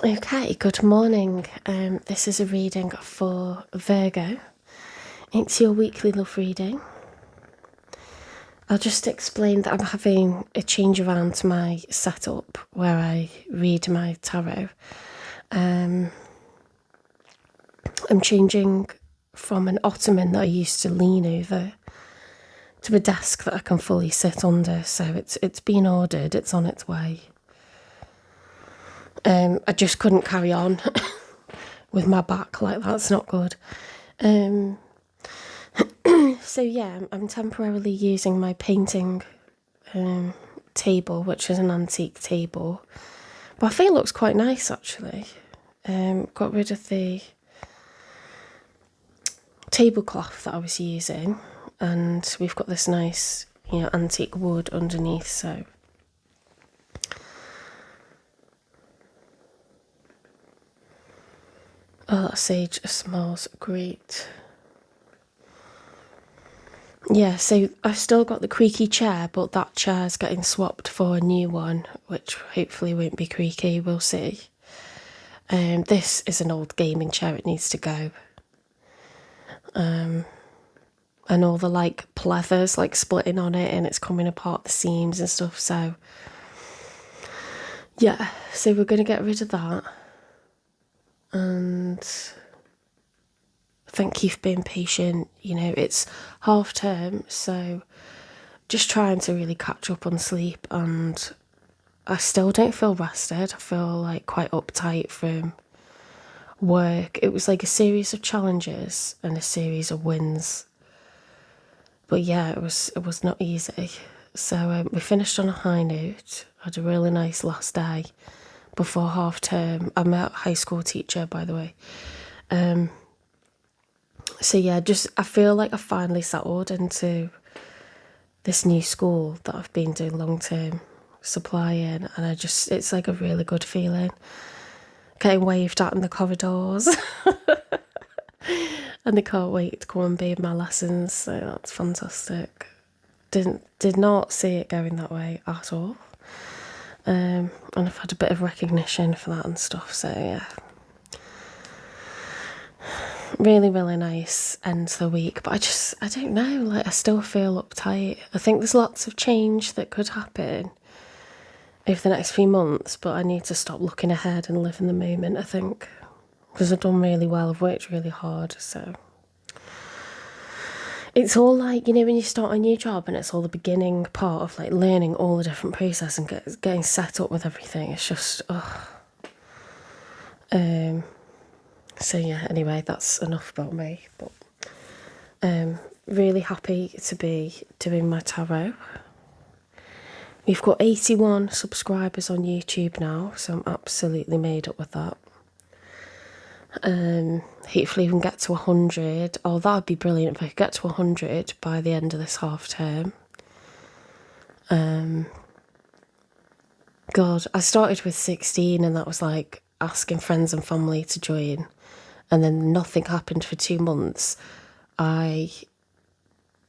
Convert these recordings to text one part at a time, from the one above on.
Okay, good morning. This is a reading for Virgo. It's your weekly love reading. I'll just explain that I'm having a change around to my setup where I read my tarot. I'm changing from an ottoman that I used to lean over to a desk that I can fully sit under. So it's been ordered, it's on its way. I just couldn't carry on with my back like that's not good. So yeah, I'm temporarily using my painting table, which is an antique table, but I feel it looks quite nice actually. Got rid of the tablecloth that I was using, and we've got this nice, antique wood underneath. So that sage smells great. Yeah, so I've still got the creaky chair, but that chair's getting swapped for a new one, which hopefully won't be creaky, we'll see. This is an old gaming chair, it needs to go. And all the pleathers splitting on it and it's coming apart the seams and stuff, so yeah, so we're going to get rid of that. And thank you for being patient. It's half term, so just trying to really catch up on sleep, and I still don't feel rested. I feel quite uptight from work. It was a series of challenges and a series of wins, but yeah, it was not easy. So we finished on a high note. Had a really nice last day before half term. I'm a high school teacher, by the way. So yeah, I feel like I finally settled into this new school that I've been doing long-term supply in, and it's a really good feeling. Getting waved at in the corridors. And they can't wait to come and be in my lessons, so that's fantastic. Did not see it going that way at all. And I've had a bit of recognition for that and stuff, so yeah. Really, really nice end to the week, but I don't know, I still feel uptight. I think there's lots of change that could happen over the next few months, but I need to stop looking ahead and live in the moment, I think, because I've done really well, I've worked really hard, so. It's all when you start a new job and it's all the beginning part of learning all the different process and getting set up with everything. It's just, so yeah, anyway, that's enough about me, but really happy to be doing my tarot. We've got 81 subscribers on YouTube now, so I'm absolutely made up with that. Hopefully we can get to 100. Oh, that would be brilliant if I could get to 100 by the end of this half term. God, I started with 16 and that was asking friends and family to join, and then nothing happened for 2 months. I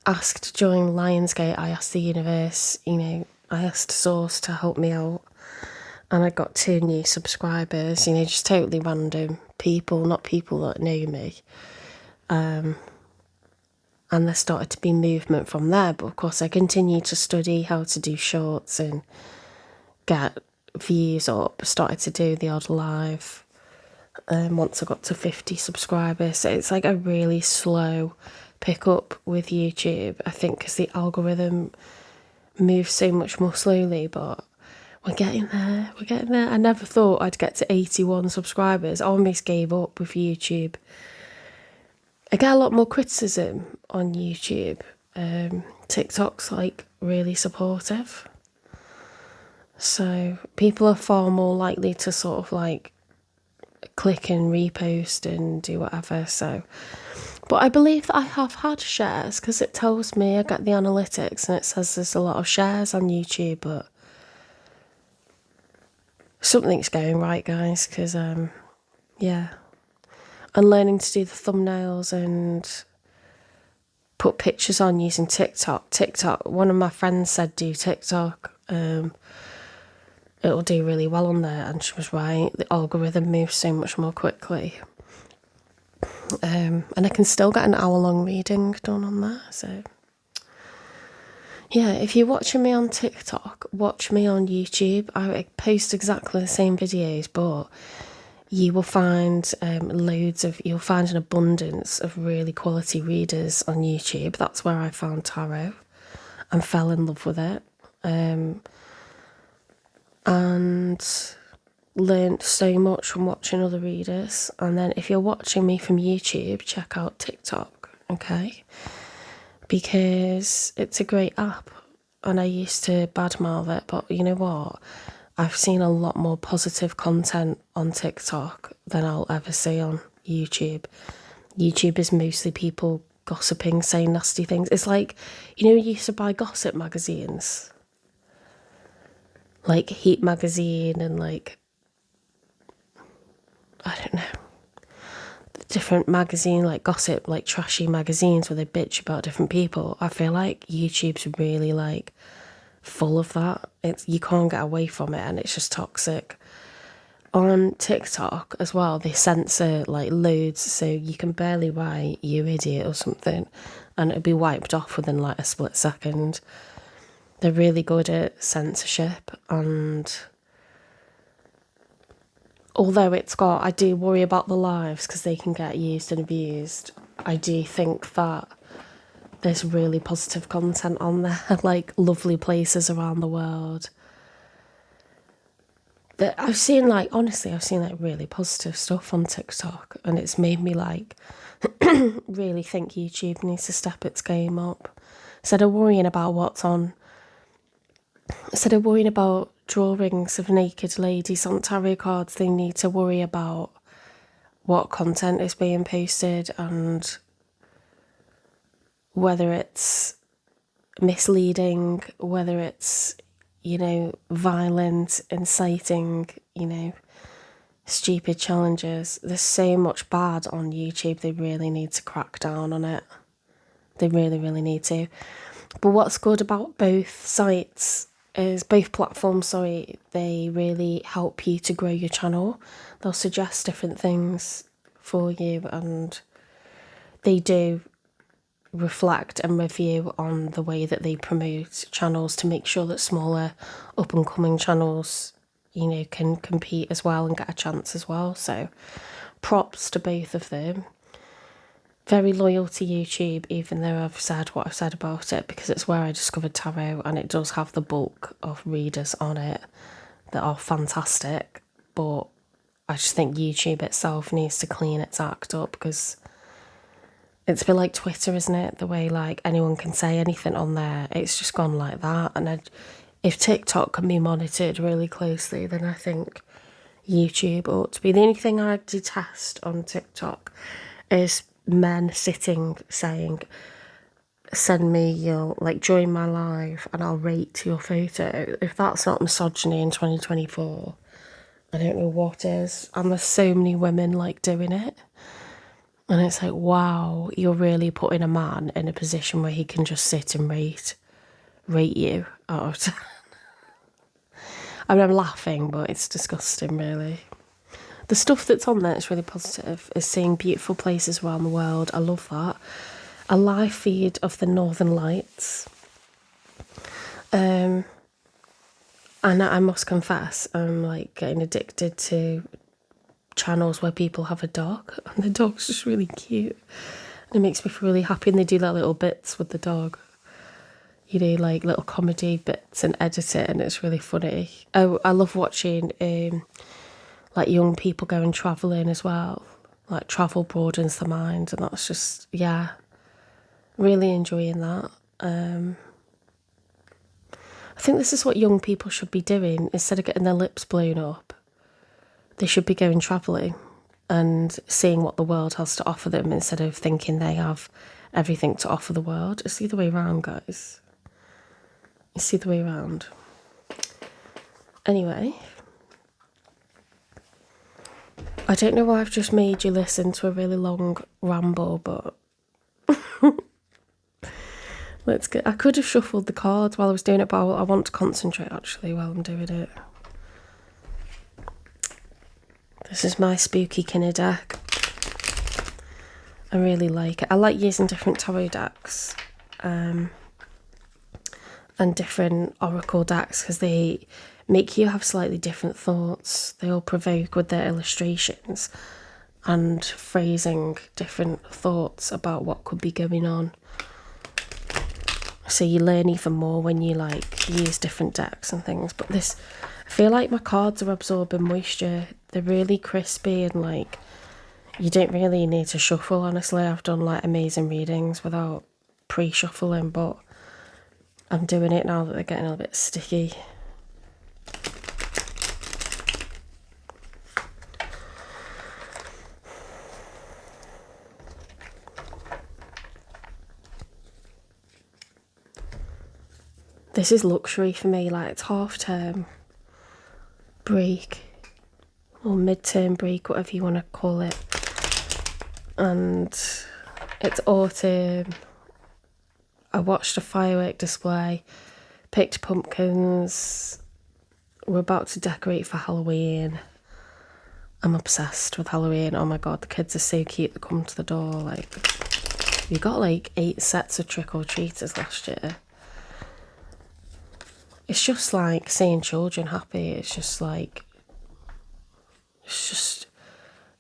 asked to join Lionsgate, I asked the universe, I asked Source to help me out, and I got 2 new subscribers, just totally random people, not people that know me. And there started to be movement from there, but of course I continued to study how to do shorts and get views up, started to do the odd live once I got to 50 subscribers. So it's a really slow pick up with YouTube, I think, because the algorithm moves so much more slowly, but we're getting there. I never thought I'd get to 81 subscribers. I almost gave up with YouTube. I get a lot more criticism on YouTube. TikTok's really supportive. So people are far more likely to sort of click and repost and do whatever. So, but I believe that I have had shares because it tells me, I get the analytics and it says there's a lot of shares on YouTube, but something's going right, guys, because yeah, I'm learning to do the thumbnails and put pictures on using TikTok. One of my friends said do TikTok. it'll do really well on there. And she was right, the algorithm moves so much more quickly. And I can still get an hour-long reading done on there, so... Yeah, if you're watching me on TikTok, watch me on YouTube. I post exactly the same videos, but you will find you'll find an abundance of really quality readers on YouTube. That's where I found tarot and fell in love with it. And learned so much from watching other readers. And then if you're watching me from YouTube, check out TikTok, okay? Because it's a great app, and I used to badmouth it, but you know what? I've seen a lot more positive content on TikTok than I'll ever see on YouTube. YouTube is mostly people gossiping, saying nasty things. It's like, you you used to buy gossip magazines, like Heat magazine and like, I don't know, different magazine, like gossip, like trashy magazines where they bitch about different people. I feel like YouTube's really like full of that. You can't get away from it, and it's just toxic. On TikTok as well, they censor like loads, so you can barely write "you idiot" or something and it'll be wiped off within like a split second. They're really good at censorship, and although I do worry about the lives because they can get used and abused, I do think that there's really positive content on there, like lovely places around the world. That I've seen like really positive stuff on TikTok, and it's made me like really think YouTube needs to step its game up. Instead of worrying about drawings of naked ladies on tarot cards, they need to worry about what content is being posted and whether it's misleading, whether it's, violent, inciting, stupid challenges. There's so much bad on YouTube. They really need to crack down on it. They really, really need to. But what's good about both platforms, they really help you to grow your channel. They'll suggest different things for you, and they do reflect and review on the way that they promote channels to make sure that smaller up and coming channels, can compete as well and get a chance as well. So props to both of them. Very loyal to YouTube, even though I've said what I've said about it, because it's where I discovered tarot, and it does have the bulk of readers on it that are fantastic. But I just think YouTube itself needs to clean its act up, because it's a bit like Twitter, isn't it? The way like anyone can say anything on there, it's just gone like that. And if TikTok can be monitored really closely, then I think YouTube ought to be. The only thing I detest on TikTok is men sitting saying, send me your, like, join my live and I'll rate your photo. If that's not misogyny in 2024, I don't know what is. And there's so many women like doing it. And it's like, wow, you're really putting a man in a position where he can just sit and rate you out of 10. I mean, I'm laughing, but it's disgusting, really. The stuff that's on there is really positive. Is seeing beautiful places around the world. I love that. A live feed of the Northern Lights. And I must confess, I'm like getting addicted to channels where people have a dog, and the dog's just really cute. And it makes me feel really happy, and they do like little bits with the dog. Like little comedy bits and edit it, and it's really funny. Oh, I love watching like young people going travelling as well. Like travel broadens the mind, and that's just, really enjoying that. I think this is what young people should be doing. Instead of getting their lips blown up, they should be going travelling and seeing what the world has to offer them, instead of thinking they have everything to offer the world. It's the other way around, guys. It's the other way around. Anyway, I don't know why I've just made you listen to a really long ramble, but I could have shuffled the cards while I was doing it, but I want to concentrate actually while I'm doing it. This is my spooky kinda deck. I really like it. I like using different tarot decks and different oracle decks because they make you have slightly different thoughts. They all provoke with their illustrations and phrasing different thoughts about what could be going on. So you learn even more when you like use different decks and things. But this, I feel like my cards are absorbing moisture. They're really crispy and like you don't really need to shuffle, honestly. I've done like amazing readings without pre-shuffling, but I'm doing it now that they're getting a little bit sticky. This is luxury for me, like it's half term break or mid-term break, whatever you want to call it. And it's autumn. I watched a firework display, picked pumpkins. We're about to decorate for Halloween. I'm obsessed with Halloween. Oh my god, the kids are so cute that come to the door. Like, we got like 8 sets of trick-or-treaters last year. It's just like seeing children happy. It's just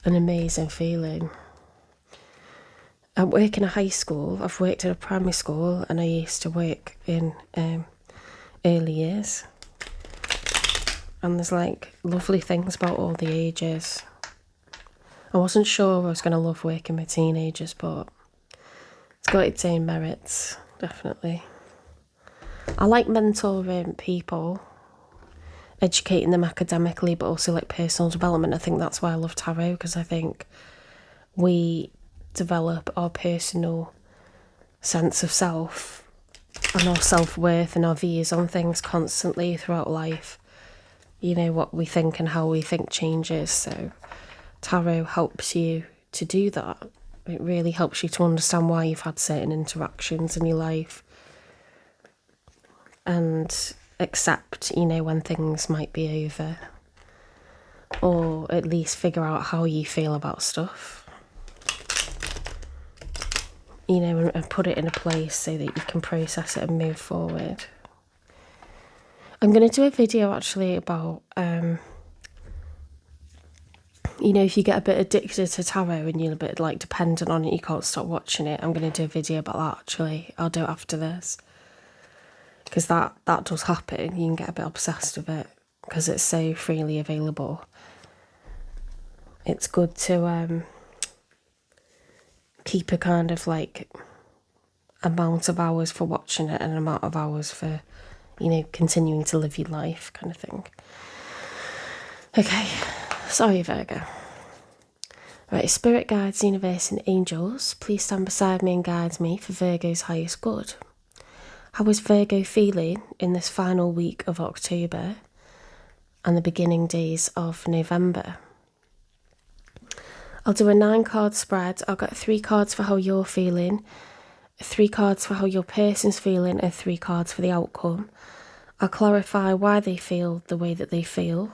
an amazing feeling. I work in a high school. I've worked in a primary school and I used to work in early years. And there's like lovely things about all the ages. I wasn't sure I was going to love working with teenagers, but it's got its own merits, definitely. I like mentoring people, educating them academically, but also like personal development. I think that's why I love tarot, because I think we develop our personal sense of self and our self-worth and our views on things constantly throughout life. You know, what we think and how we think changes. So tarot helps you to do that. It really helps you to understand why you've had certain interactions in your life and accept, you know, when things might be over, or at least figure out how you feel about stuff, you know, and put it in a place so that you can process it and move forward. I'm going to do a video actually about, you know, if you get a bit addicted to tarot and you're a bit like dependent on it, you can't stop watching it. I'm going to do a video about that actually. I'll do it after this. Because that does happen. You can get a bit obsessed with it because it's so freely available. It's good to keep a kind of like amount of hours for watching it and an amount of hours for, you know, continuing to live your life kind of thing. Okay, sorry Virgo. Right, spirit guides, universe and angels, please stand beside me and guide me for Virgo's highest good. How is Virgo feeling in this final week of October and the beginning days of November? I'll do a 9-card spread. I'll get 3 cards for how you're feeling, 3 cards for how your person's feeling, and 3 cards for the outcome. I'll clarify why they feel the way that they feel,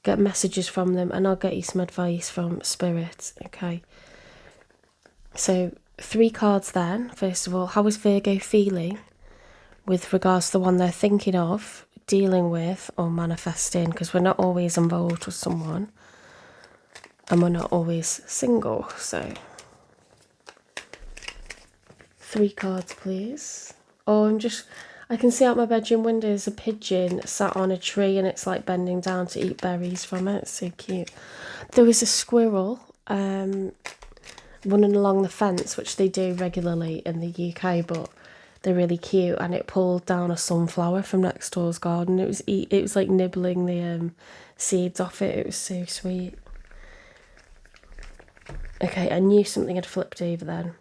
get messages from them, and I'll get you some advice from Spirit, okay? So 3 cards then. First of all, how is Virgo feeling with regards to the one they're thinking of, dealing with, or manifesting? Because we're not always involved with someone and we're not always single. So 3 cards, please. Oh, I can see out my bedroom window there's a pigeon sat on a tree and it's like bending down to eat berries from it. It's so cute. There was a squirrel running along the fence, which they do regularly in the UK, but they're really cute, and it pulled down a sunflower from next door's garden. It was like nibbling the seeds off it. It was so sweet. Okay, I knew something had flipped over then.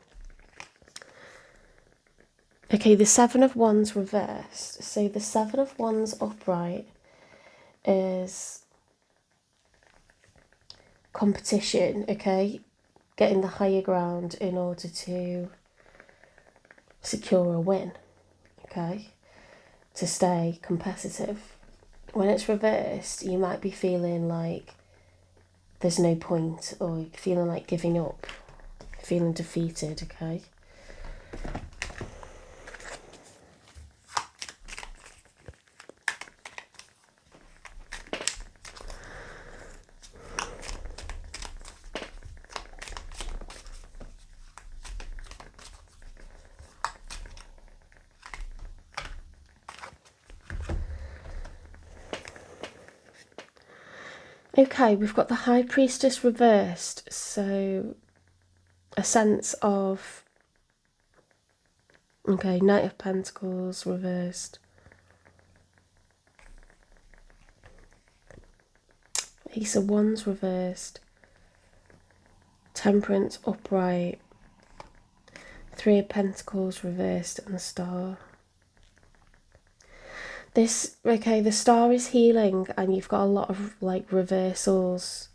Okay, the 7 of Wands reversed. So the 7 of Wands upright is competition, okay? Getting the higher ground in order to secure a win, okay? To stay competitive. When it's reversed, you might be feeling like there's no point, or you're feeling like giving up, feeling defeated, okay? Okay, we've got the High Priestess reversed, so a sense of, okay, Knight of Pentacles reversed, Ace of Wands reversed, Temperance upright, Three of Pentacles reversed, and the Star. This, okay, the Star is healing, and you've got a lot of like reversals.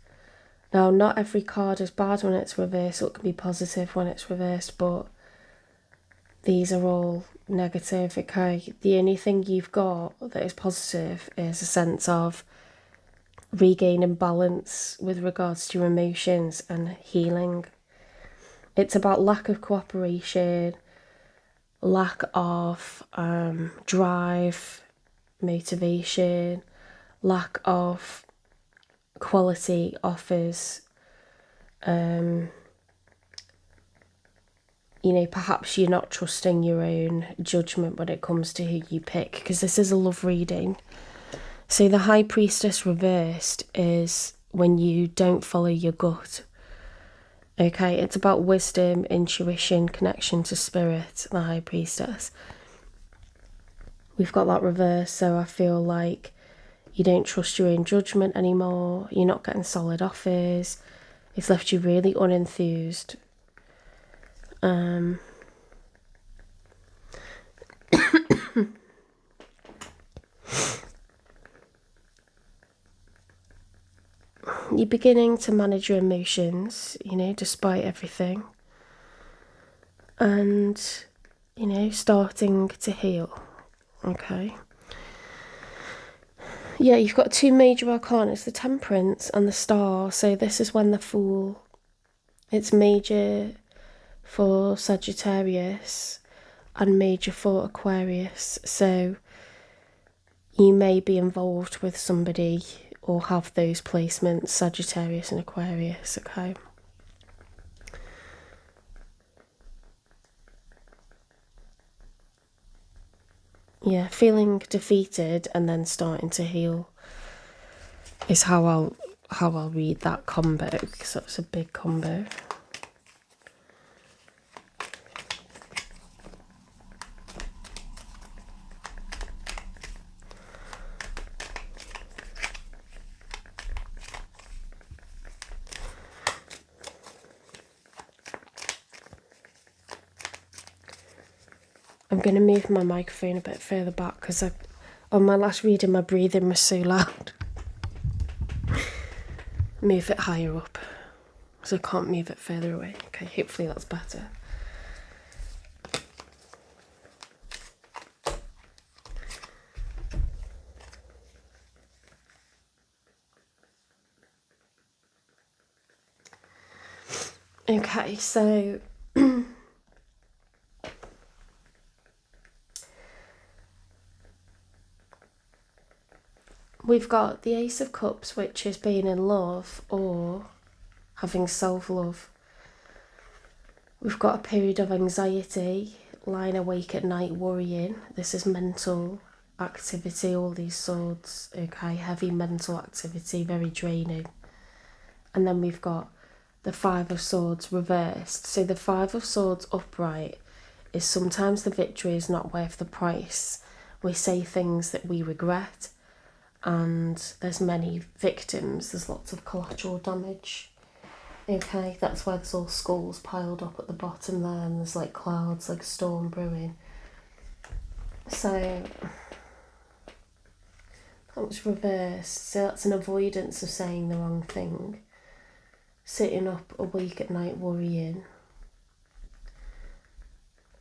Now, not every card is bad when it's reversed. It can be positive when it's reversed, but these are all negative, okay? The only thing you've got that is positive is a sense of regaining balance with regards to your emotions and healing. It's about lack of cooperation, lack of drive, motivation, lack of quality offers. You know, perhaps you're not trusting your own judgment when it comes to who you pick, because this is a love reading. So the High Priestess reversed is when you don't follow your gut. Okay, it's about wisdom, intuition, connection to spirit, the High Priestess. We've got that reversed, so I feel like you don't trust your own judgment anymore. You're not getting solid offers. It's left you really unenthused. You're beginning to manage your emotions, you know, despite everything. And, you know, starting to heal. Okay. Yeah, you've got two major arcana, the Temperance and the Star. So this is when the Fool, it's major for Sagittarius and major for Aquarius. So you may be involved with somebody or have those placements, Sagittarius and Aquarius, okay? Yeah, feeling defeated and then starting to heal is how I'll read that combo, because that's a big combo. I'm going to move my microphone a bit further back because on my last reading my breathing was so loud. Move it higher up so I can't move it further away. Okay, hopefully that's better. Okay, so we've got the Ace of Cups, which is being in love or having self-love. We've got a period of anxiety, lying awake at night worrying. This is mental activity, all these swords, okay, heavy mental activity, very draining. And then we've got the Five of Swords reversed. So the Five of Swords upright is sometimes the victory is not worth the price. We say things that we regret, and there's many victims, there's lots of collateral damage. Okay, that's why there's all skulls piled up at the bottom there, and there's like clouds, like a storm brewing. So that was reversed. So that's an avoidance of saying the wrong thing. Sitting up awake at night worrying.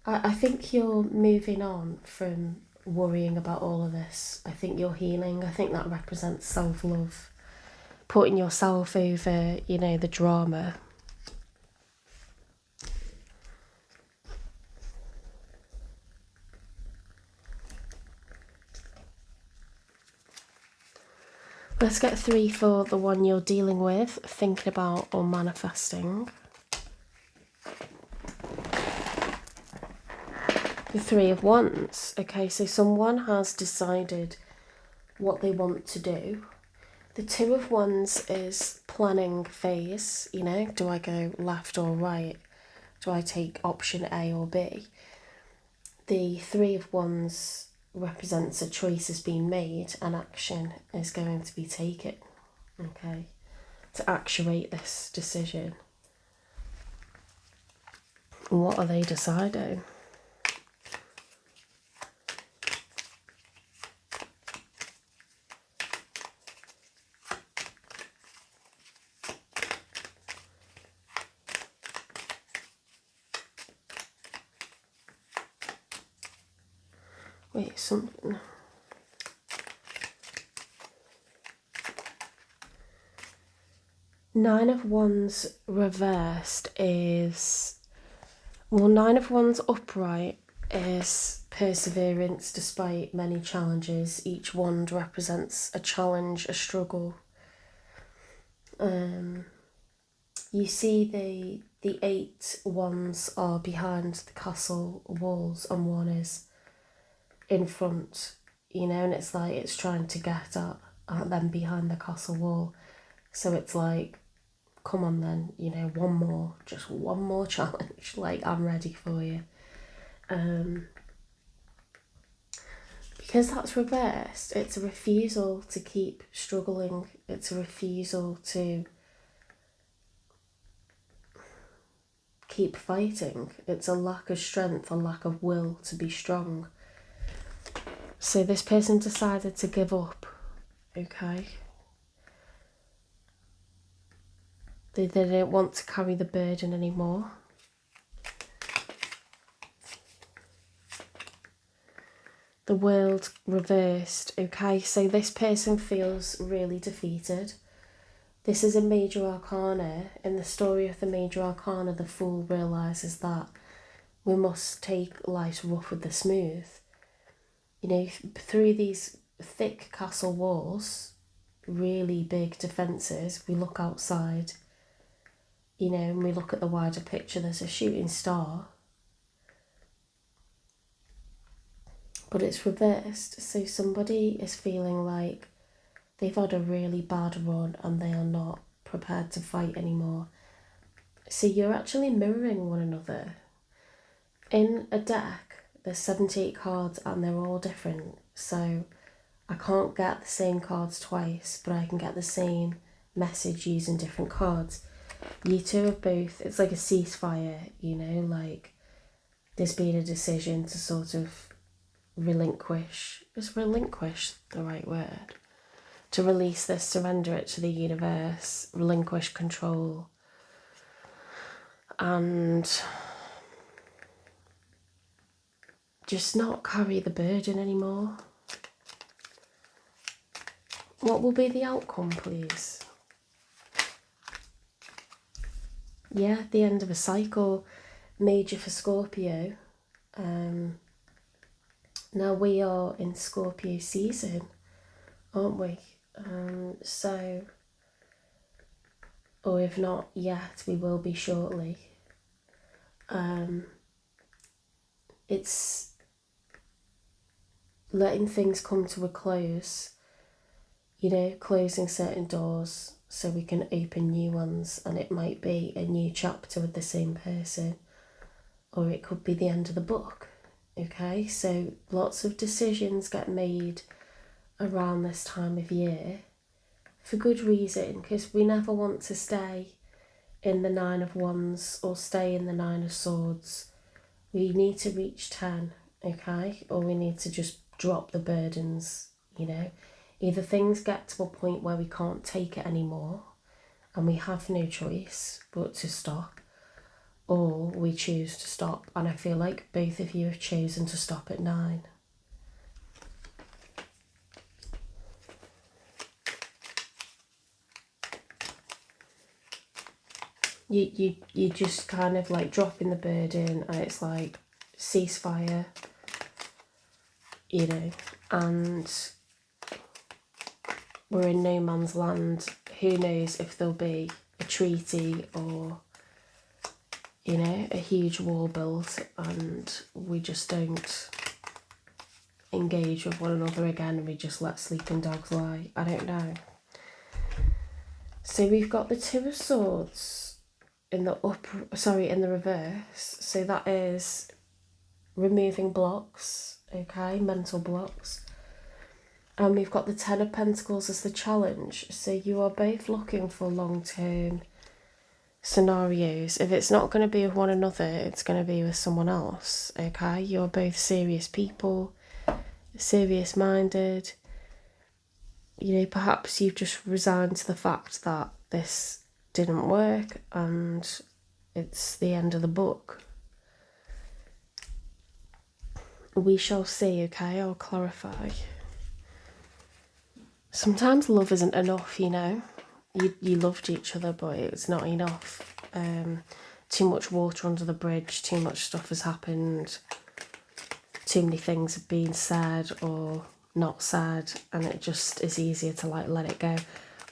I think you're moving on from worrying about all of this. I think you're healing. I think that represents self-love. putting yourself over, you know, the drama. Let's get 3 for the one you're dealing with, thinking about, or manifesting. The 3 of Wands. Okay, so someone has decided what they want to do. The 2 of Wands is planning phase, you know, do I go left or right? Do I take option A or B? The 3 of Wands represents a choice has been made and action is going to be taken, okay, to actuate this decision. What are they deciding? Wait, something. Nine of Wands reversed is, well, Nine of Wands upright is perseverance despite many challenges. Each wand represents a challenge, a struggle. You see the 8 wands are behind the castle walls and one is in front, you know, and it's like it's trying to get at them behind the castle wall. So it's like, come on then, you know, just one more challenge, like I'm ready for you. Because that's reversed, it's a refusal to keep struggling, it's a refusal to keep fighting, it's a lack of strength, a lack of will to be strong. So this person decided to give up, okay? They didn't want to carry the burden anymore. The World reversed, okay? So this person feels really defeated. This is a major arcana. In the story of the major arcana, the Fool realises that we must take life rough with the smooth. You know, through these thick castle walls, really big defences, we look outside, you know, and we look at the wider picture, there's a shooting star. But it's reversed, so somebody is feeling like they've had a really bad run and they are not prepared to fight anymore. So you're actually mirroring one another. In a deck, there's 78 cards and they're all different. So I can't get the same cards twice, but I can get the same message using different cards. You two are both, it's like a ceasefire, you know, like there's been a decision to sort of relinquish. Is relinquish the right word? To release this, surrender it to the universe, relinquish control, and just not carry the burden anymore. What will be the outcome, please? Yeah, the end of a cycle, major for Scorpio. Now we are in Scorpio season, aren't we? So, or if not yet, we will be shortly. It's letting things come to a close, you know, closing certain doors so we can open new ones, and it might be a new chapter with the same person, or it could be the end of the book, okay? So lots of decisions get made around this time of year for good reason, because we never want to stay in the 9 of Wands or stay in the 9 of Swords. We need to reach 10, okay? Or we need to just drop the burdens, you know? Either things get to a point where we can't take it anymore and we have no choice but to stop, or we choose to stop. And I feel like both of you have chosen to stop at 9. You just kind of like dropping the burden, and it's like ceasefire, you know, and we're in no man's land. Who knows if there'll be a treaty or, you know, a huge wall built, and we just don't engage with one another again, and we just let sleeping dogs lie. I don't know. So we've got the Two of Swords in the in the reverse. So that is removing blocks, okay, mental blocks. And we've got the Ten of Pentacles as the challenge. So you are both looking for long-term scenarios. If it's not going to be with one another, it's going to be with someone else, okay? You're both serious people, serious-minded. You know, perhaps you've just resigned to the fact that this didn't work and it's the end of the book. We shall see, okay? I'll clarify. Sometimes love isn't enough, you know. You loved each other, but it's not enough. Too much water under the bridge, too much stuff has happened, too many things have been said or not said, and it just is easier to like let it go.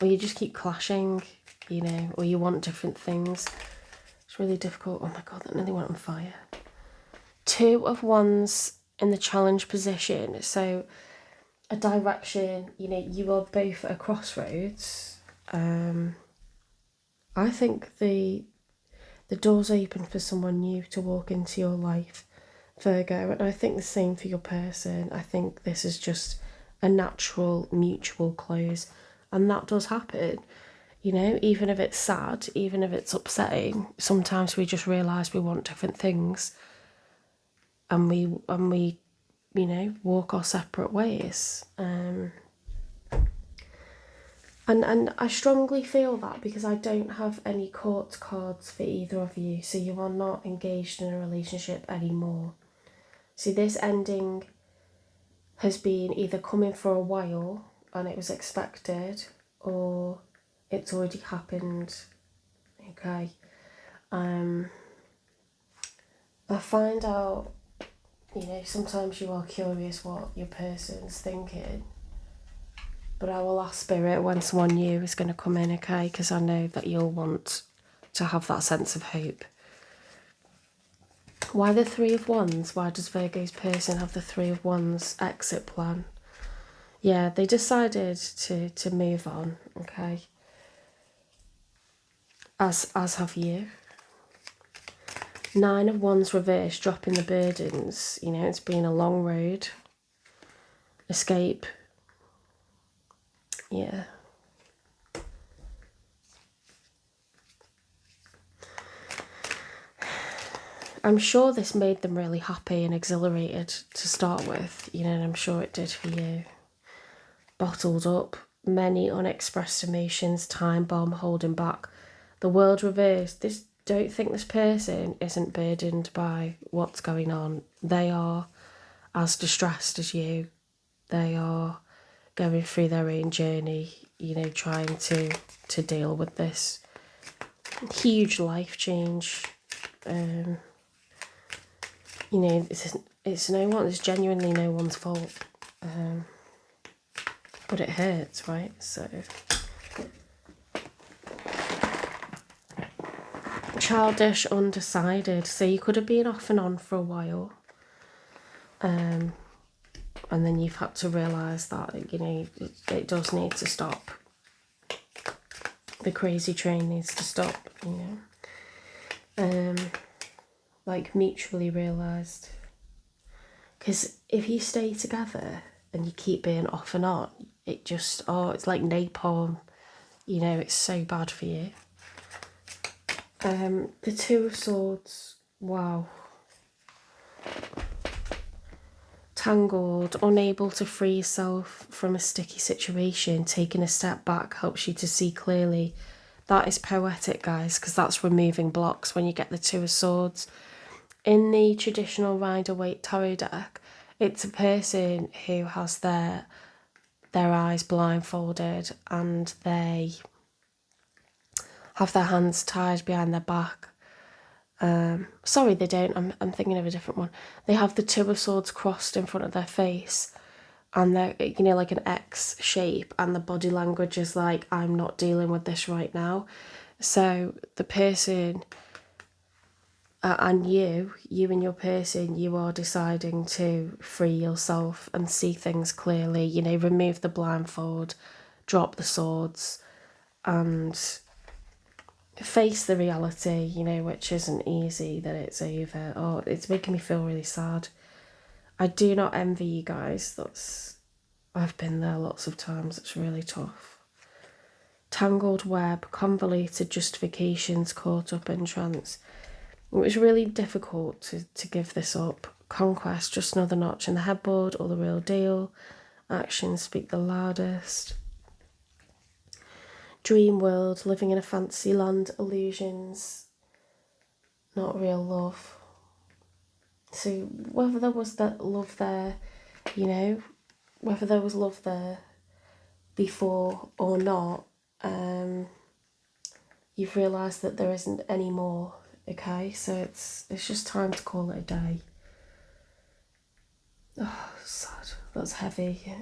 Or you just keep clashing, you know, or you want different things. It's really difficult. Oh my god, that nearly went on fire. Two of Wands in the challenge position. So a direction, you know, you are both at a crossroads. I think the door's open for someone new to walk into your life, Virgo, and I think the same for your person. I think this is just a natural mutual close, and that does happen, you know, even if it's sad, even if it's upsetting. Sometimes we just realise we want different things, and we you know, walk our separate ways. And I strongly feel that because I don't have any court cards for either of you. So you are not engaged in a relationship anymore. See, this ending has been either coming for a while and it was expected, or it's already happened. Okay. I find out, you know, sometimes you are curious what your person's thinking. But I will ask Spirit when someone new is going to come in, okay? Because I know that you'll want to have that sense of hope. Why the Three of Wands? Why does Virgo's person have the Three of Wands exit plan? Yeah, they decided to move on, okay? As have you. Nine of Wands reverse, dropping the burdens. You know, it's been a long road. Escape. Yeah. I'm sure this made them really happy and exhilarated to start with, you know, and I'm sure it did for you. Bottled up, many unexpressed emotions, time bomb holding back. The world reversed. Don't think this person isn't burdened by what's going on. They are as distressed as you. They are going through their own journey, you know, trying to deal with this huge life change. You know, it's genuinely no one's fault. But it hurts, right? So childish, undecided. So you could have been off and on for a while. And then you've had to realise that, you know, it does need to stop. The crazy train needs to stop, you know. Like mutually realised. Because if you stay together and you keep being off and on, it just, it's like napalm. You know, it's so bad for you. The Two of Swords, wow. Tangled, unable to free yourself from a sticky situation, taking a step back helps you to see clearly. That is poetic, guys, because that's removing blocks when you get the Two of Swords. In the traditional Rider-Waite tarot deck, it's a person who has their eyes blindfolded and they have their hands tied behind their back. Sorry, they don't. I'm thinking of a different one. They have the Two of Swords crossed in front of their face, and they're, you know, like an X shape, and the body language is like, I'm not dealing with this right now. So the person and you and your person, you are deciding to free yourself and see things clearly, you know, remove the blindfold, drop the swords, and face the reality, you know, which isn't easy, that it's over. Oh, it's making me feel really sad. I do not envy you guys. I've been there lots of times. It's really tough. Tangled web, convoluted justifications, caught up in trance. It was really difficult to give this up. Conquest, just another notch in the headboard, or the real deal. Actions speak the loudest. Dream world, living in a fantasy land, illusions, not real love. So whether there was that love there, you know, whether there was love there before or not, you've realised that there isn't any more, okay? So it's just time to call it a day. Oh, sad. That's heavy.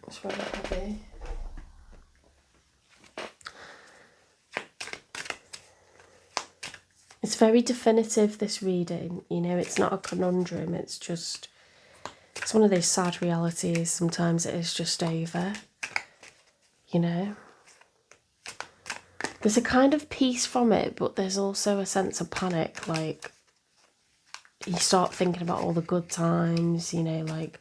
It's really heavy. It's very definitive, this reading, you know, it's not a conundrum, it's one of those sad realities. Sometimes it is just over, you know. There's a kind of peace from it, but there's also a sense of panic, like, you start thinking about all the good times, you know, like,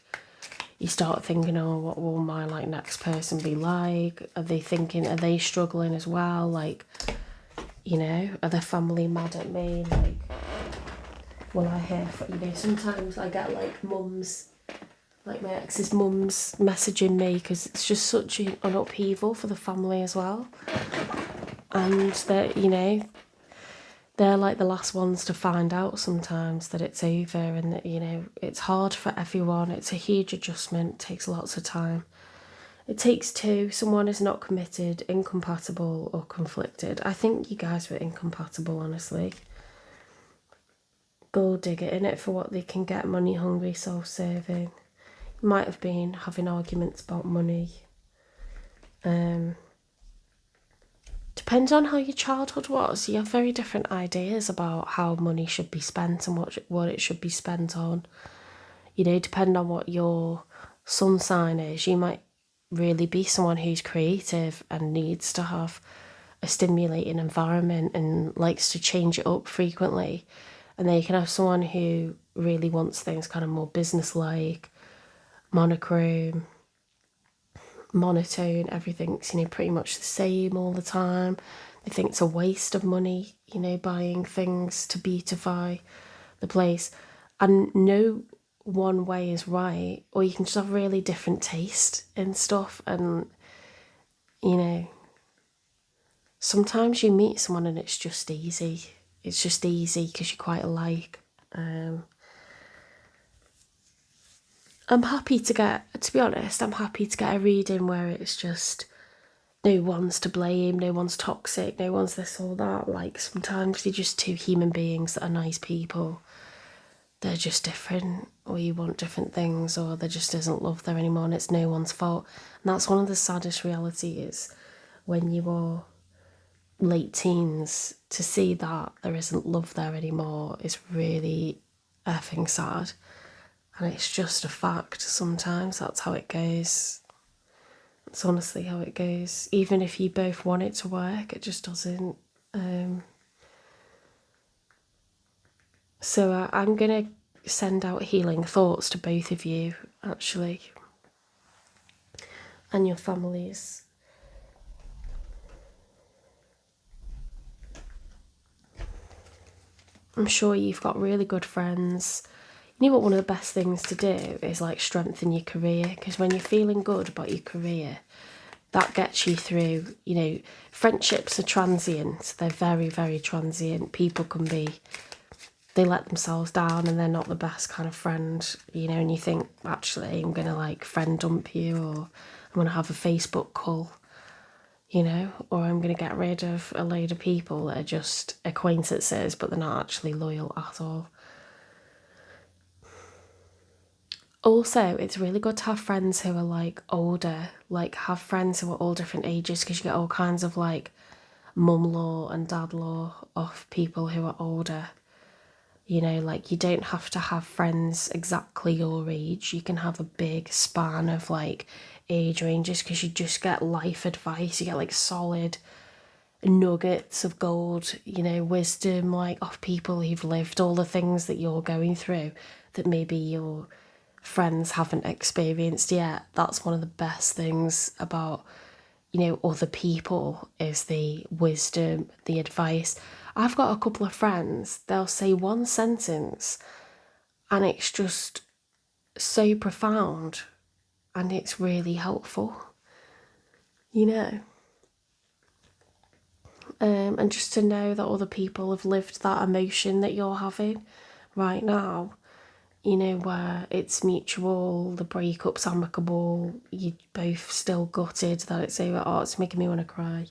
you start thinking, oh, what will my, like, next person be like? Are they struggling as well? Like, you know, are their family mad at me? Like, will I hear, you know, sometimes I get, like, mums, like my ex's mums messaging me, because it's just such an upheaval for the family as well. And they're, you know, they're like the last ones to find out sometimes that it's over, and that, you know, it's hard for everyone. It's a huge adjustment, it takes lots of time. It takes two. Someone is not committed, incompatible, or conflicted. I think you guys were incompatible, honestly. Gold digger, in it for what they can get, money hungry, self-serving. Might have been having arguments about money. Depends on how your childhood was. You have very different ideas about how money should be spent and what it should be spent on. You know, depending on what your sun sign is, you might really be someone who's creative and needs to have a stimulating environment and likes to change it up frequently. And then you can have someone who really wants things kind of more business-like, monochrome, monotone, everything's, you know, pretty much the same all the time. They think it's a waste of money, you know, buying things to beautify the place. And no one way is right, or you can just have really different taste in stuff. And, you know, sometimes you meet someone and it's just easy. It's just easy because you quite alike. I'm happy to get, to be honest, I'm happy to get a reading where it's just no one's to blame, no one's toxic, no one's this or that. Like, sometimes you're just two human beings that are nice people. They're just different, or you want different things, or there just isn't love there anymore, and it's no one's fault. And that's one of the saddest realities when you are late teens, to see that there isn't love there anymore is really effing sad. And it's just a fact. Sometimes that's how it goes. It's honestly how it goes. Even if you both want it to work, it just doesn't. So I'm going to send out healing thoughts to both of you, actually, and your families. I'm sure you've got really good friends. You know what, one of the best things to do is, like, strengthen your career, because when you're feeling good about your career, that gets you through. You know, friendships are transient. They're very, very transient. People can be, they let themselves down and they're not the best kind of friend, you know, and you think, actually, I'm going to, like, friend dump you, or I'm going to have a Facebook call. you know, or I'm going to get rid of a load of people that are just acquaintances, but they're not actually loyal at all. Also, it's really good to have friends who are like older, like have friends who are all different ages, because you get all kinds of like mum law and dad law of people who are older. You know, like you don't have to have friends exactly your age. You can have a big span of like age ranges because you just get life advice. You get like solid nuggets of gold, you know, wisdom like of people who've lived all the things that you're going through that maybe your friends haven't experienced yet. That's one of the best things about, you know, other people is the wisdom, the advice. I've got a couple of friends, they'll say one sentence and it's just so profound and it's really helpful, you know. And just to know that other people have lived that emotion that you're having right now, you know, where it's mutual, the breakup's amicable, you're both still gutted that it's over. Oh, it's making me want to cry.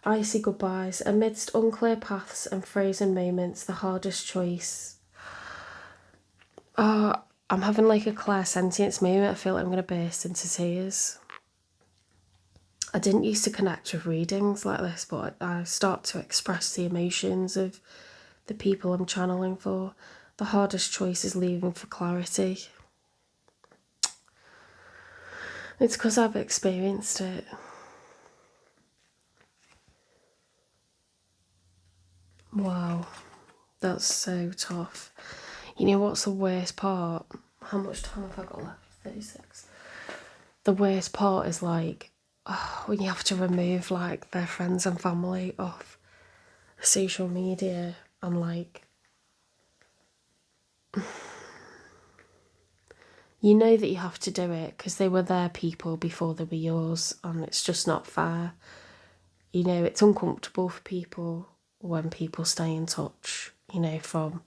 Icy goodbyes. Amidst unclear paths and frozen moments, the hardest choice. I'm having like a clairsentience moment. I feel like I'm going to burst into tears. I didn't used to connect with readings like this, but I start to express the emotions of the people I'm channeling for. The hardest choice is leaving for clarity. It's because I've experienced it. Wow, that's so tough. You know what's the worst part? How much time have I got left? 36. The worst part is like, when you have to remove like their friends and family off social media and like, you know that you have to do it because they were their people before they were yours, and it's just not fair. You know, it's uncomfortable for people when people stay in touch, you know, from.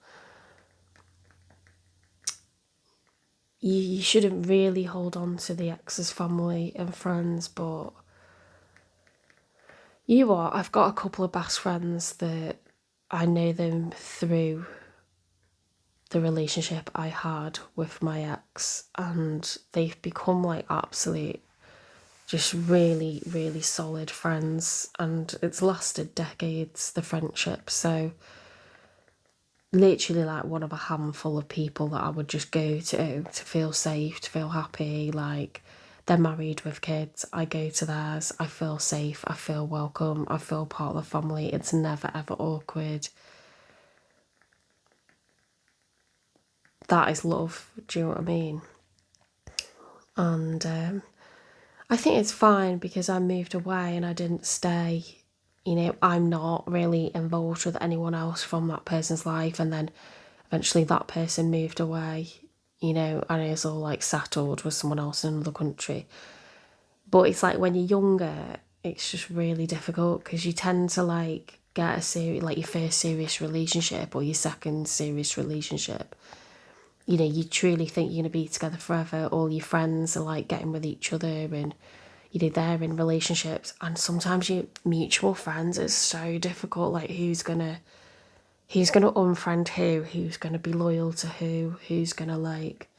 You shouldn't really hold on to the ex's family and friends, but you are. I've got a couple of best friends that I know them through the relationship I had with my ex, and they've become like absolute, just really, really solid friends, and it's lasted decades, the friendship. So, literally, like one of a handful of people that I would just go to feel safe, to feel happy. Like, they're married with kids, I go to theirs, I feel safe, I feel welcome, I feel part of the family. It's never ever awkward. That is love, do you know what I mean? And I think it's fine because I moved away and I didn't stay. You know, I'm not really involved with anyone else from that person's life, and then eventually that person moved away, you know, and is all like settled with someone else in another country. But it's like when you're younger, it's just really difficult because you tend to like get a serious, like your first serious relationship or your second serious relationship. You know, you truly think you're going to be together forever. All your friends are like getting with each other, and you know, they're in relationships. And sometimes your mutual friends is so difficult. Like, who's gonna unfriend who's gonna be loyal to who's gonna like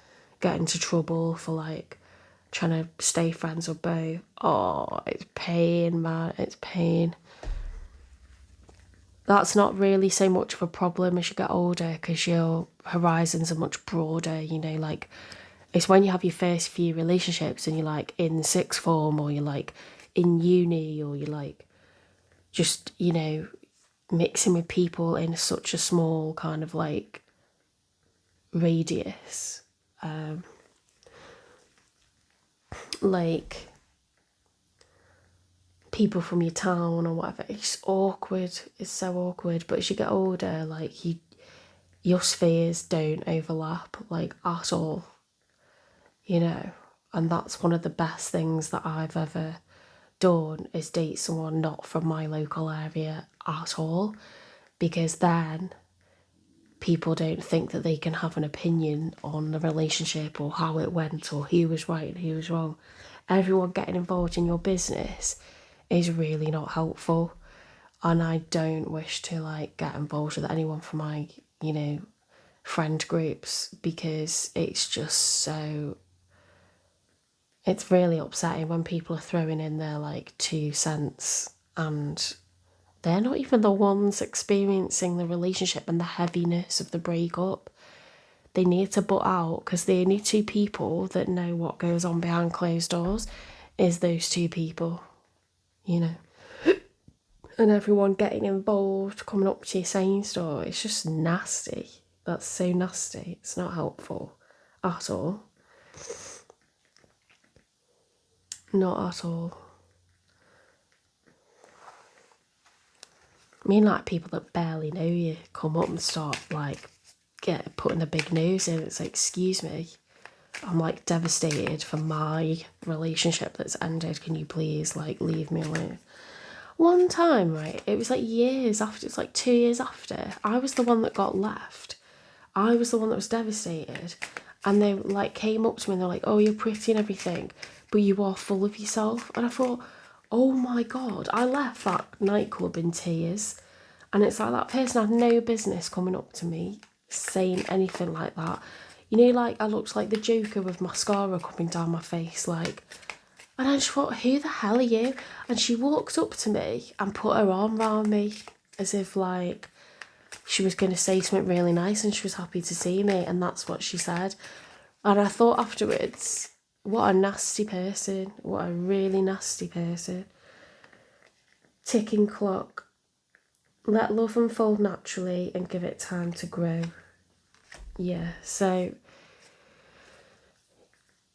get into trouble for like trying to stay friends with both. Oh, it's pain, man, it's pain. That's not really so much of a problem as you get older because your horizons are much broader, you know, like it's when you have your first few relationships and you're like in sixth form, or you're like in uni, or you're like just, you know, mixing with people in such a small kind of like radius. Like people from your town or whatever. It's awkward. It's so awkward. But as you get older, like your spheres don't overlap like at all, you know. And that's one of the best things that I've ever done, is date someone not from my local area at all, because then people don't think that they can have an opinion on the relationship or how it went or who was right and who was wrong. Everyone getting involved in your business is really not helpful. And I don't wish to like get involved with anyone from my, you know, friend groups, because it's just so, it's really upsetting when people are throwing in their like 2 cents, and they're not even the ones experiencing the relationship and the heaviness of the breakup. They need to butt out, because the only two people that know what goes on behind closed doors is those two people, you know. And everyone getting involved, coming up to you saying stuff, it's just nasty. That's so nasty. It's not helpful at all. Not at all. I mean, like, people that barely know you come up and start, like, putting a big nose in. It's like, excuse me, I'm, like, devastated for my relationship that's ended. Can you please, like, leave me alone? One time, right, it was, like, years after, it's, like, 2 years after, I was the one that got left. I was the one that was devastated. And they, like, came up to me and they're like, oh, you're pretty and everything, but you are full of yourself. And I thought, oh my God, I left that nightclub in tears. And it's like that person had no business coming up to me saying anything like that. You know, like, I looked like the Joker with mascara coming down my face, like. And I just thought, who the hell are you? And she walked up to me and put her arm around me as if, like, she was going to say something really nice and she was happy to see me. And that's what she said. And I thought afterwards, what a nasty person. What a really nasty person. Ticking clock. Let love unfold naturally and give it time to grow. Yeah, so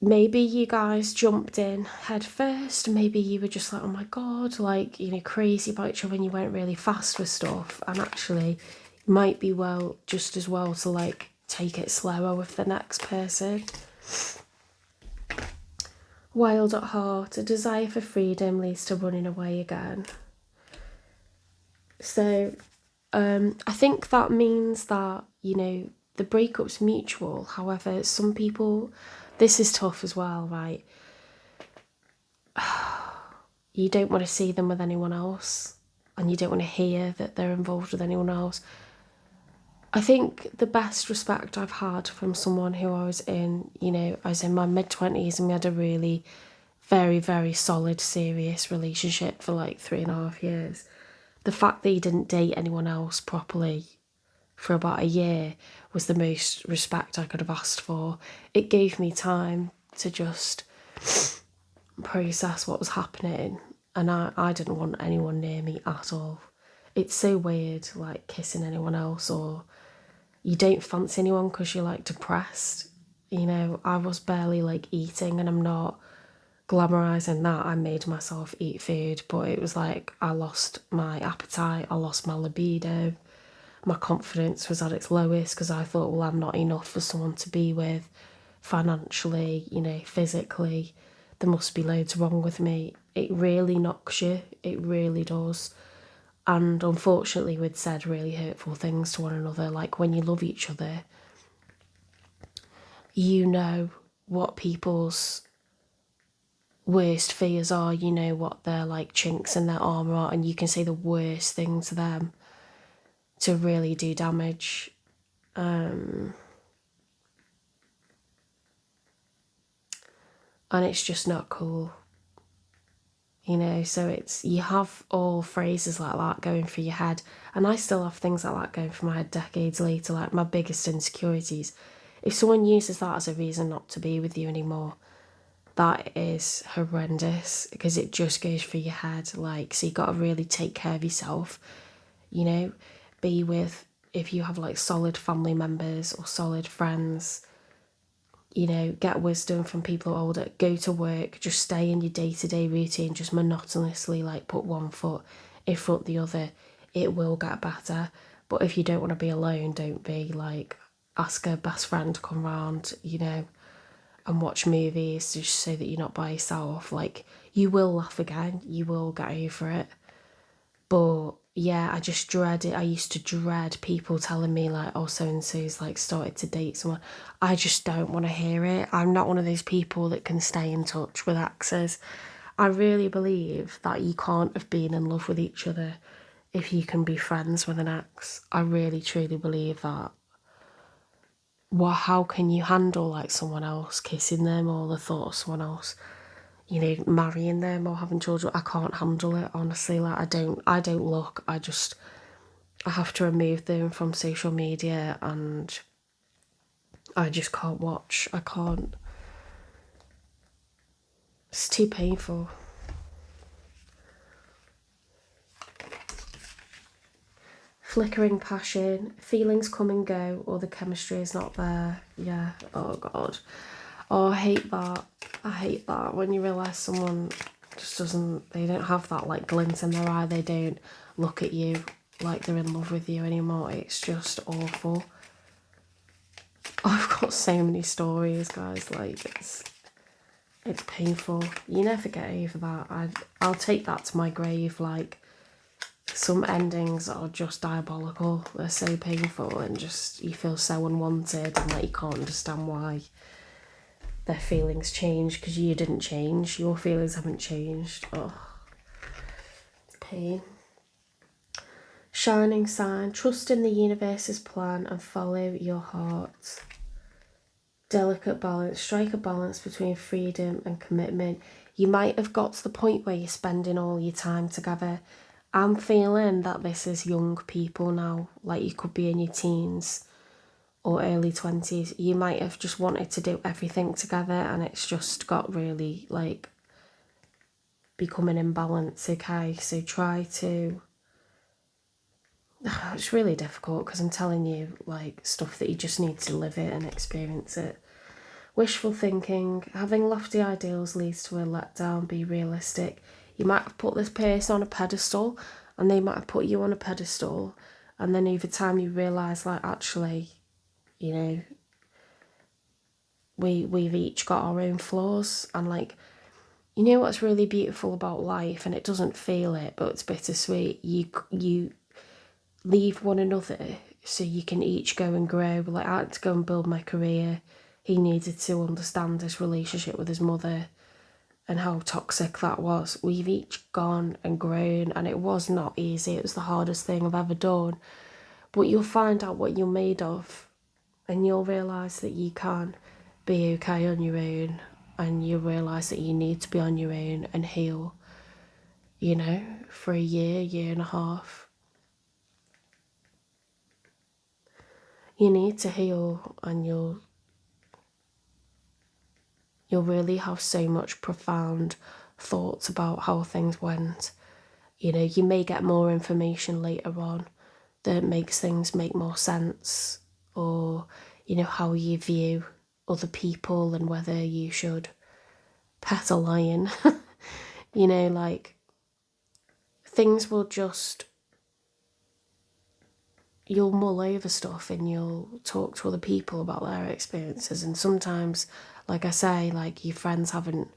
maybe you guys jumped in head first. Maybe you were just like, oh my God, like, you know, crazy about each other and you went really fast with stuff. And actually, it might be just as well to like take it slower with the next person. Wild at heart, a desire for freedom leads to running away again. So I think that means that, you know, the breakup's mutual. However, some people, this is tough as well, right? You don't want to see them with anyone else, and you don't want to hear that they're involved with anyone else. I think the best respect I've had from someone who I was in, you know, I was in my mid-20s and we had a really very, very solid, serious relationship for like 3.5 years. The fact that he didn't date anyone else properly for about a year was the most respect I could have asked for. It gave me time to just process what was happening, and I didn't want anyone near me at all. It's so weird, like kissing anyone else, or you don't fancy anyone because you're like depressed. You know, I was barely like eating, and I'm not glamorizing that. I made myself eat food, but it was like I lost my appetite, I lost my libido, my confidence was at its lowest because I thought, well, I'm not enough for someone to be with financially, you know, physically. There must be loads wrong with me. It really knocks you, it really does. And unfortunately, we'd said really hurtful things to one another. Like, when you love each other, you know what people's worst fears are, you know what their like chinks in their armour are, and you can say the worst thing to them to really do damage. And it's just not cool, you know. So it's, you have all phrases like that going through your head, and I still have things like that going through my head decades later. Like, my biggest insecurities, if someone uses that as a reason not to be with you anymore, that is horrendous, because it just goes through your head. Like, so you got to really take care of yourself, you know. Be with, if you have like solid family members or solid friends, you know, get wisdom from people who are older. Go to work, just stay in your day-to-day routine, just monotonously like put one foot in front of the other. It will get better. But if you don't want to be alone, don't be. Like, ask a best friend to come round, you know, and watch movies just so that you're not by yourself. Like, you will laugh again, you will get over it. But yeah, I just dread it. I used to dread people telling me like, oh, so and so's like started to date someone. I just don't want to hear it. I'm not one of those people that can stay in touch with exes. I really believe that you can't have been in love with each other if you can be friends with an ex. I really truly believe that. Well, how can you handle like someone else kissing them or the thought of someone else, you know, marrying them or having children? I can't handle it, honestly. Like I don't look. I have to remove them from social media, and I just can't watch. I can't. It's too painful. Flickering passion, feelings come and go, or the chemistry is not there. Yeah, oh God. Oh, I hate that. I hate that when you realise someone just doesn't, they don't have that like glint in their eye, they don't look at you like they're in love with you anymore. It's just awful. I've got so many stories, guys, like it's painful. You never get over that. I'll take that to my grave. Like, some endings are just diabolical. They're so painful, and just you feel so unwanted, and like you can't understand why their feelings change, because you didn't change. Your feelings haven't changed. Oh, it's pain. Shining sign, trust in the universe's plan and follow your heart. Delicate balance, strike a balance between freedom and commitment. You might have got to the point where you're spending all your time together. I'm feeling that this is young people now, like you could be in your teens or early 20s. You might have just wanted to do everything together, and it's just got really like become an imbalance. Okay, so try to, it's really difficult because I'm telling you like stuff that you just need to live it and experience it. Wishful thinking, having lofty ideals leads to a letdown. Be realistic. You might have put this person on a pedestal, and they might have put you on a pedestal, and then over time you realise like actually, you know, we've each got our own flaws. And like, you know what's really beautiful about life, and it doesn't feel it, but it's bittersweet. You leave one another so you can each go and grow. Like, I had to go and build my career. He needed to understand his relationship with his mother and how toxic that was. We've each gone and grown, and it was not easy. It was the hardest thing I've ever done. But you'll find out what you're made of, and you'll realise that you can be okay on your own, and you'll realise that you need to be on your own and heal, you know, for a year and a half. You need to heal, and you'll really have so much profound thoughts about how things went. You know, you may get more information later on that makes things make more sense, or, you know, how you view other people and whether you should pet a lion. You know, like, things will just, you'll mull over stuff and you'll talk to other people about their experiences. And sometimes, like I say, like, your friends haven't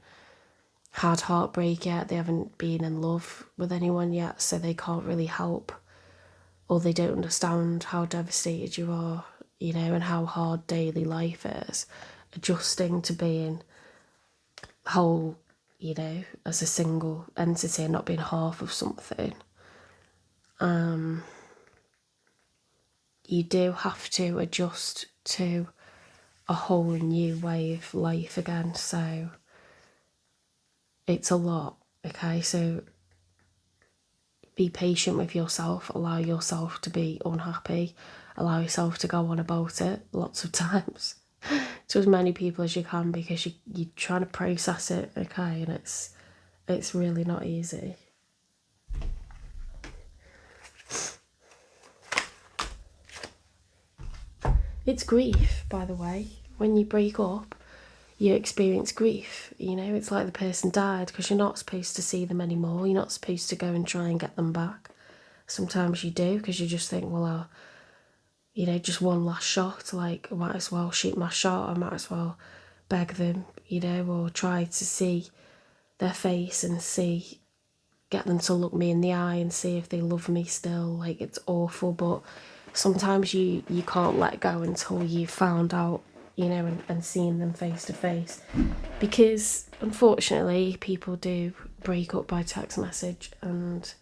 had heartbreak yet, they haven't been in love with anyone yet, so they can't really help, or they don't understand how devastated you are, you know, and how hard daily life is, adjusting to being whole, you know, as a single entity and not being half of something. You do have to adjust to a whole new way of life again, so it's a lot. Okay, so be patient with yourself, allow yourself to be unhappy, allow yourself to go on about it lots of times to as many people as you can, because you're trying to process it, okay, and it's really not easy. It's grief, by the way. When you break up, you experience grief. You know, it's like the person died, because you're not supposed to see them anymore. You're not supposed to go and try and get them back. Sometimes you do, because you just think, well, you know, just one last shot. Like, I might as well shoot my shot. I might as well beg them, you know, or try to see their face and get them to look me in the eye and see if they love me still. Like, it's awful, but sometimes you can't let go until you've found out, you know, and seen them face to face, because unfortunately people do break up by text message, and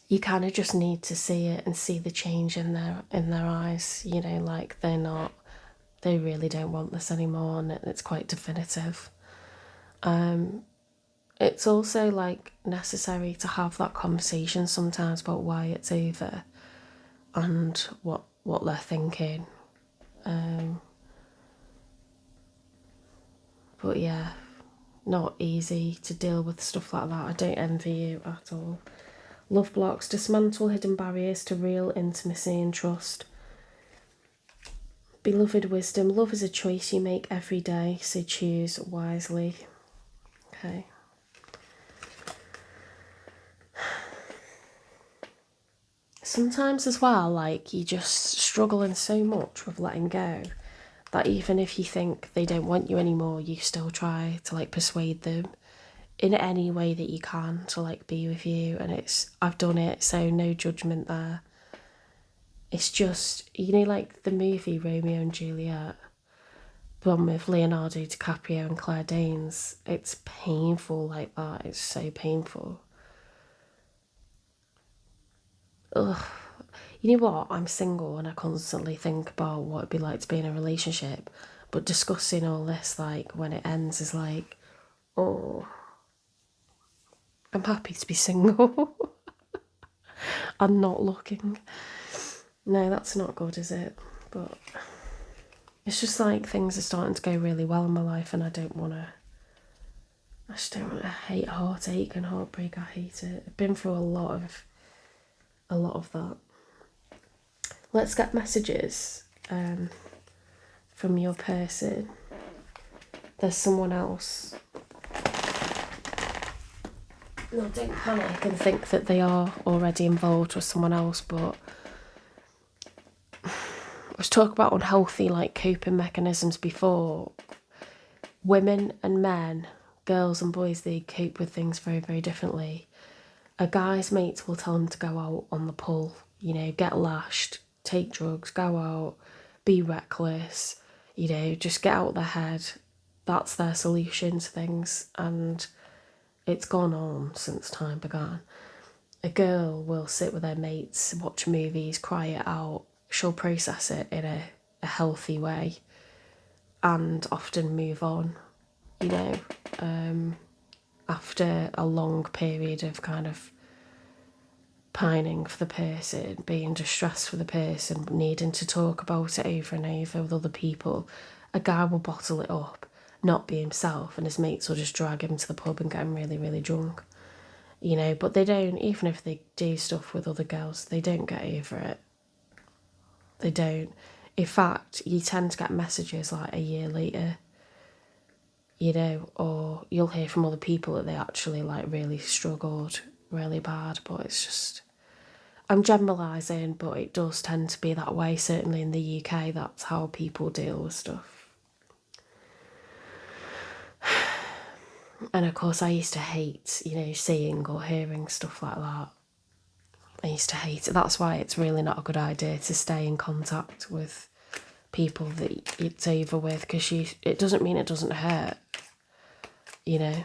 you kind of just need to see it and see the change in their eyes, you know, like they really don't want this anymore, and it's quite definitive. It's also like necessary to have that conversation sometimes about why it's over and what they're thinking. But yeah, not easy to deal with stuff like that. I don't envy you at all. Love blocks. Dismantle hidden barriers to real intimacy and trust. Beloved wisdom. Love is a choice you make every day, so choose wisely. Okay. Sometimes as well, like, you just struggling so much with letting go that even if you think they don't want you anymore, you still try to like persuade them in any way that you can to like be with you. And I've done it, so no judgment there. It's just, you know, like the movie Romeo and Juliet, the one with Leonardo DiCaprio and Claire Danes. It's painful like that. It's so painful. Ugh. You know what? I'm single and I constantly think about what it'd be like to be in a relationship. But discussing all this, like, when it ends is like, oh, I'm happy to be single. I'm not looking. No, that's not good, is it? But it's just like things are starting to go really well in my life, and I just don't want to hate heartache and heartbreak. I hate it. I've been through a lot of that. Let's get messages from your person. There's someone else. No, don't panic and think that they are already involved with someone else, but I was talking about unhealthy like coping mechanisms before. Women and men, girls and boys, they cope with things very, very differently. A guy's mates will tell him to go out on the pull, you know, get lashed, take drugs, go out, be reckless, you know, just get out of their head. That's their solution to things, and it's gone on since time began. A girl will sit with her mates, watch movies, cry it out. She'll process it in a healthy way and often move on, you know, after a long period of kind of pining for the person, being distressed for the person, needing to talk about it over and over with other people. A guy will bottle it up, not be himself, and his mates will just drag him to the pub and get him really, really drunk. You know, but they don't, even if they do stuff with other girls, they don't get over it. They don't. In fact, you tend to get messages like a year later, you know, or you'll hear from other people that they actually like really struggled really bad. But it's just, I'm generalising, but it does tend to be that way. Certainly in the UK, that's how people deal with stuff. And of course, I used to hate, you know, seeing or hearing stuff like that. I used to hate it. That's why it's really not a good idea to stay in contact with people that it's over with, because it doesn't mean it doesn't hurt, you know.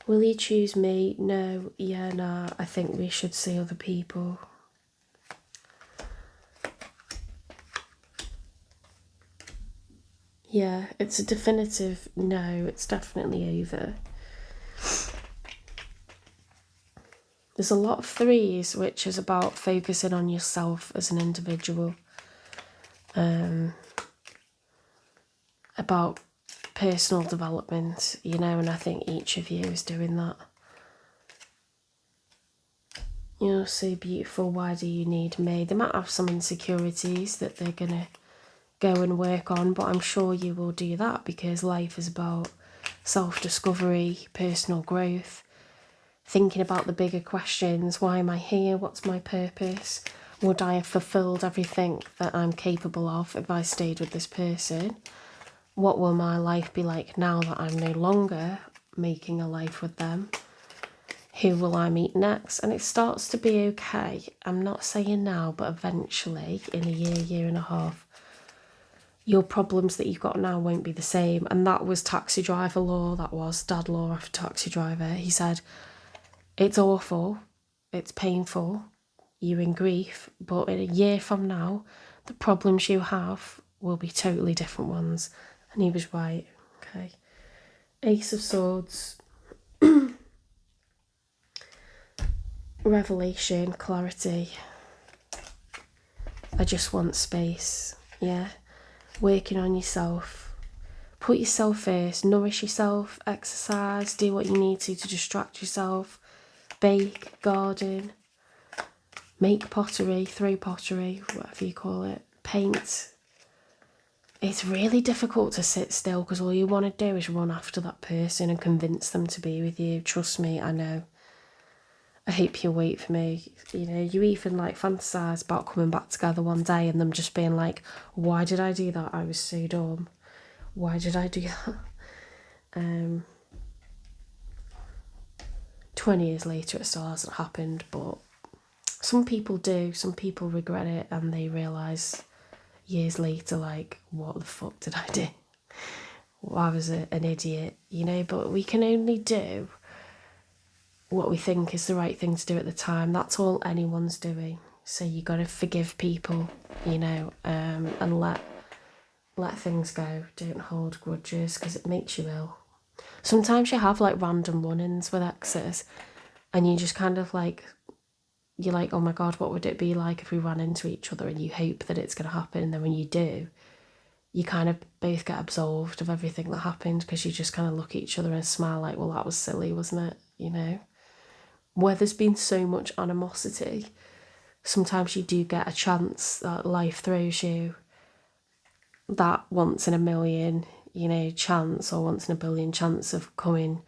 Will you choose me? No, yeah, nah. I think we should see other people. Yeah, it's a definitive no. It's definitely over. There's a lot of threes, which is about focusing on yourself as an individual. About personal development, you know, and I think each of you is doing that. You're so beautiful, why do you need me? They might have some insecurities that they're going to go and work on, but I'm sure you will do that, because life is about self-discovery, personal growth, thinking about the bigger questions. Why am I here? What's my purpose? Would I have fulfilled everything that I'm capable of if I stayed with this person? What will my life be like now that I'm no longer making a life with them. Who will I meet next? And it starts to be okay. I'm not saying now, but eventually, in a year and a half, your problems that you've got now won't be the same. And that was taxi driver law. That was dad law after taxi driver. He said, it's awful, it's painful, you're in grief, but in a year from now, the problems you have will be totally different ones. And he was right. Okay. Ace of Swords. Revelation, clarity. I just want space. Yeah. Working on yourself. Put yourself first. Nourish yourself. Exercise. Do what you need to distract yourself. Bake. Garden. Make pottery. Throw pottery. Whatever you call it. Paint. It's really difficult to sit still because all you want to do is run after that person and convince them to be with you. Trust me, I know. I hope you'll wait for me. You know, you even like fantasise about coming back together one day and them just being like, why did I do that? I was so dumb. Why did I do that? 20 years later it still hasn't happened, but some people do. Some people regret it and they realise years later, like, what the fuck did I do? Well, I was an idiot, you know, but we can only do what we think is the right thing to do at the time. That's all anyone's doing. So you got to forgive people, you know, and let things go. Don't hold grudges because it makes you ill. Sometimes you have like random run-ins with exes and you just kind of like, you're like, oh my God, what would it be like if we ran into each other? And you hope that it's going to happen. And then when you do, you kind of both get absolved of everything that happened because you just kind of look at each other and smile like, well, that was silly, wasn't it? You know? Where there's been so much animosity, sometimes you do get a chance that life throws you, that once in a million, you know, chance, or once in a billion chance of crossing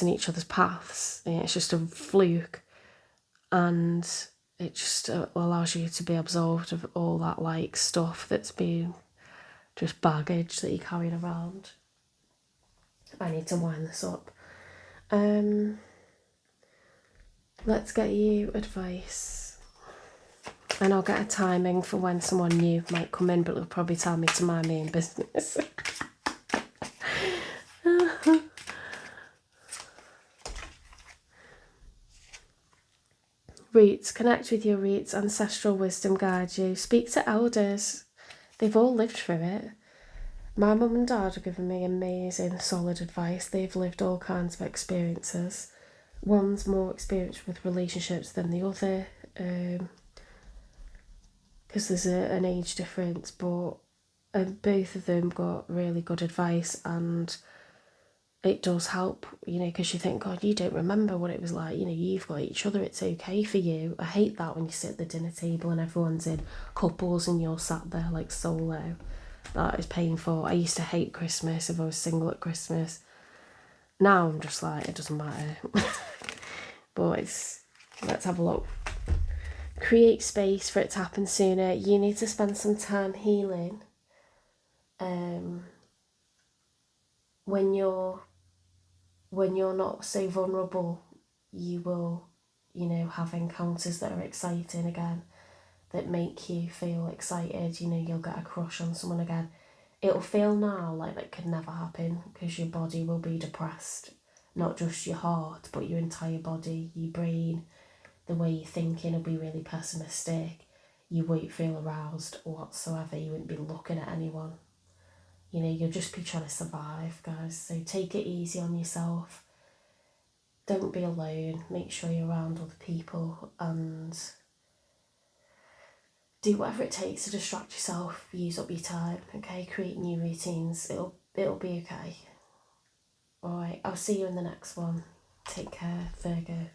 each other's paths. You know, it's just a fluke, and it just allows you to be absolved of all that like stuff that's been just baggage that you're carrying around. I need to wind this up. Let's get you advice. And I'll get a timing for when someone new might come in, but it'll probably tell me to mind my own business. Roots. Connect with your roots. Ancestral wisdom guide you. Speak to elders. They've all lived through it. My mum and dad have given me amazing, solid advice. They've lived all kinds of experiences. One's more experienced with relationships than the other, because there's an age difference, but both of them got really good advice, and it does help, you know, because you think, God, you don't remember what it was like, you know, you've got each other, it's okay for you. I hate that when you sit at the dinner table and everyone's in couples and you're sat there like solo. That is painful. I used to hate Christmas if I was single at Christmas. Now I'm just like, it doesn't matter. But let's have a look. Create space for it to happen sooner. You need to spend some time healing. When you're not so vulnerable, you will, you know, have encounters that are exciting again, that make you feel excited. You know, you'll get a crush on someone again. It'll feel now like that could never happen because your body will be depressed. Not just your heart, but your entire body, your brain, the way you're thinking will be really pessimistic. You won't feel aroused whatsoever. You won't be looking at anyone. You know, you'll just be trying to survive, guys. So take it easy on yourself. Don't be alone. Make sure you're around other people and do whatever it takes to distract yourself. Use up your time, okay? Create new routines. It'll be okay. Alright, I'll see you in the next one. Take care, Virgo.